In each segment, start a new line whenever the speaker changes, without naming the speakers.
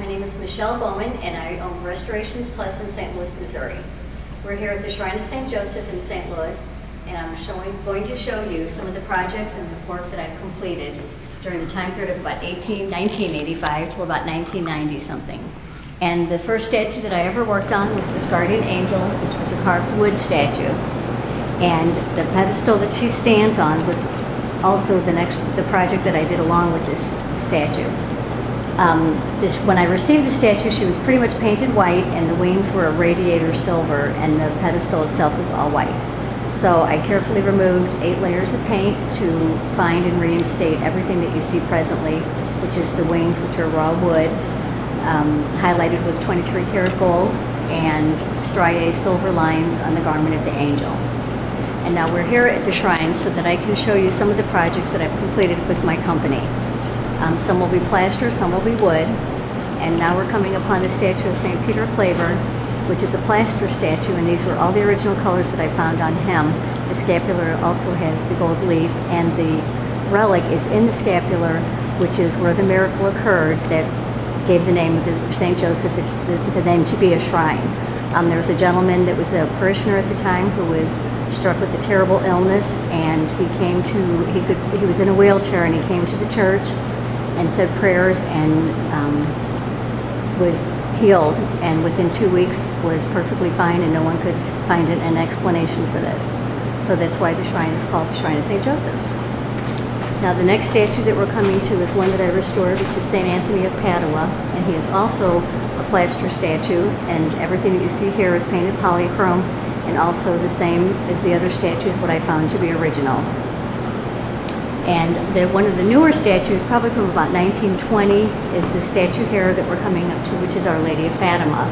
My name is Michelle Bowman, and I own Restorations Plus in St. Louis, Missouri. We're here at the Shrine of St. Joseph in St. Louis, and I'm going to show you some of the projects and the work that I've completed during the time period of about 1985 to about 1990 something. And the first statue that I ever worked on was this guardian angel, which was a carved wood statue. And the pedestal that she stands on was also the project that I did along with this statue. When I received the statue, she was pretty much painted white, and the wings were a radiator silver, and the pedestal itself was all white. So I carefully removed 8 layers of paint to find and reinstate everything that you see presently, which is the wings, which are raw wood, highlighted with 23 karat gold, and striae silver lines on the garment of the angel. And now we're here at the shrine so that I can show you some of the projects that I've completed with my company. Some will be plaster, some will be wood. And now we're coming upon the statue of St. Peter Claver, which is a plaster statue, and these were all the original colors that I found on him. The scapular also has the gold leaf, and the relic is in the scapular, which is where the miracle occurred that gave the name of the St. Joseph, it's the name to be a shrine. There was a gentleman that was a parishioner at the time who was struck with a terrible illness, and he was in a wheelchair, and he came to the church and said prayers and was healed, and within 2 weeks was perfectly fine, and no one could find an explanation for this. So that's why the shrine is called the Shrine of St. Joseph. Now the next statue that we're coming to is one that I restored, which is St. Anthony of Padua, and he is also a plaster statue, and everything that you see here is painted polychrome, and also the same as the other statues, what I found to be original. And one of the newer statues, probably from about 1920, is the statue here that we're coming up to, which is Our Lady of Fatima.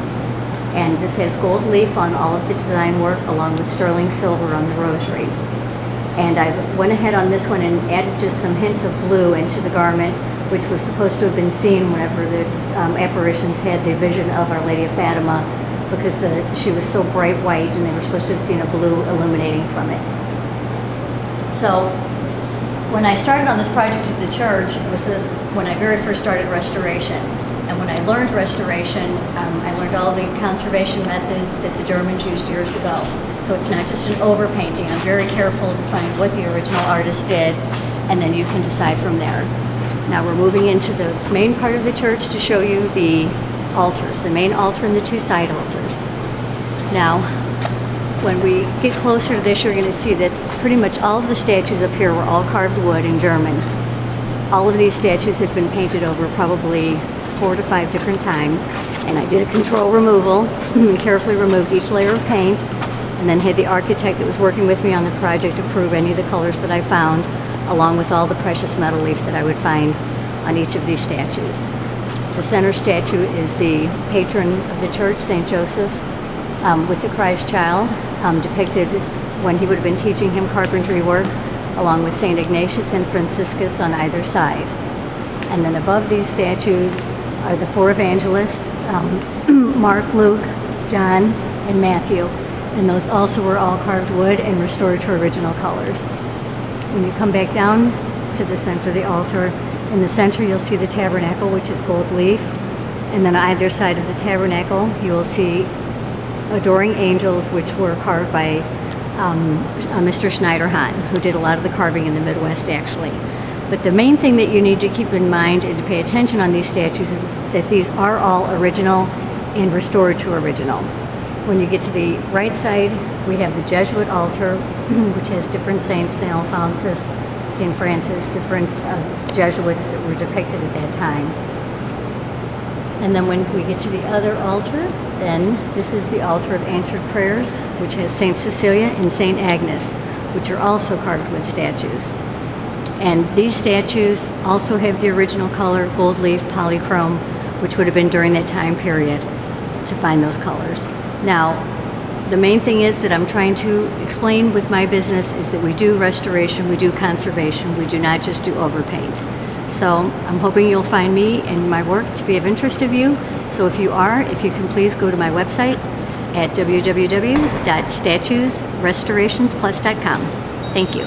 And this has gold leaf on all of the design work, along with sterling silver on the rosary. And I went ahead on this one and added just some hints of blue into the garment, which was supposed to have been seen whenever the apparitions had the vision of Our Lady of Fatima, because she was so bright white, and they were supposed to have seen a blue illuminating from it. So when I started on this project at the church, it was when I very first started restoration. And when I learned restoration, I learned all the conservation methods that the Germans used years ago. So it's not just an overpainting. I'm very careful to find what the original artist did, and then you can decide from there. Now we're moving into the main part of the church to show you the altars, the main altar and the 2 side altars. Now, when we get closer to this, you're going to see that pretty much all of the statues up here were all carved wood in German. All of these statues had been painted over probably 4 to 5 different times, and I did a control removal, carefully removed each layer of paint, and then had the architect that was working with me on the project approve any of the colors that I found, along with all the precious metal leaf that I would find on each of these statues. The center statue is the patron of the church, St. Joseph, with the Christ child, depicted when he would have been teaching him carpentry work, along with St. Ignatius and Franciscus on either side. And then above these statues are the 4 evangelists, Mark, Luke, John, and Matthew. And those also were all carved wood and restored to original colors. When you come back down to the center of the altar, in the center you'll see the tabernacle, which is gold leaf. And then on either side of the tabernacle, you will see adoring angels, which were carved by Mr. Schneiderhan, who did a lot of the carving in the Midwest, actually. But the main thing that you need to keep in mind and to pay attention on these statues is that these are all original and restored to original. When you get to the right side, we have the Jesuit altar, which has different saints, St. Alphonsus, St. Francis, different Jesuits that were depicted at that time. And then when we get to the other altar, then this is the altar of answered prayers, which has St. Cecilia and St. Agnes, which are also carved with statues. And these statues also have the original color, gold leaf, polychrome, which would have been during that time period to find those colors. Now, the main thing is that I'm trying to explain with my business is that we do restoration, we do conservation, we do not just do overpaint. So I'm hoping you'll find me and my work to be of interest to you. So if you can please go to my website at www.statuesrestorationsplus.com. Thank you.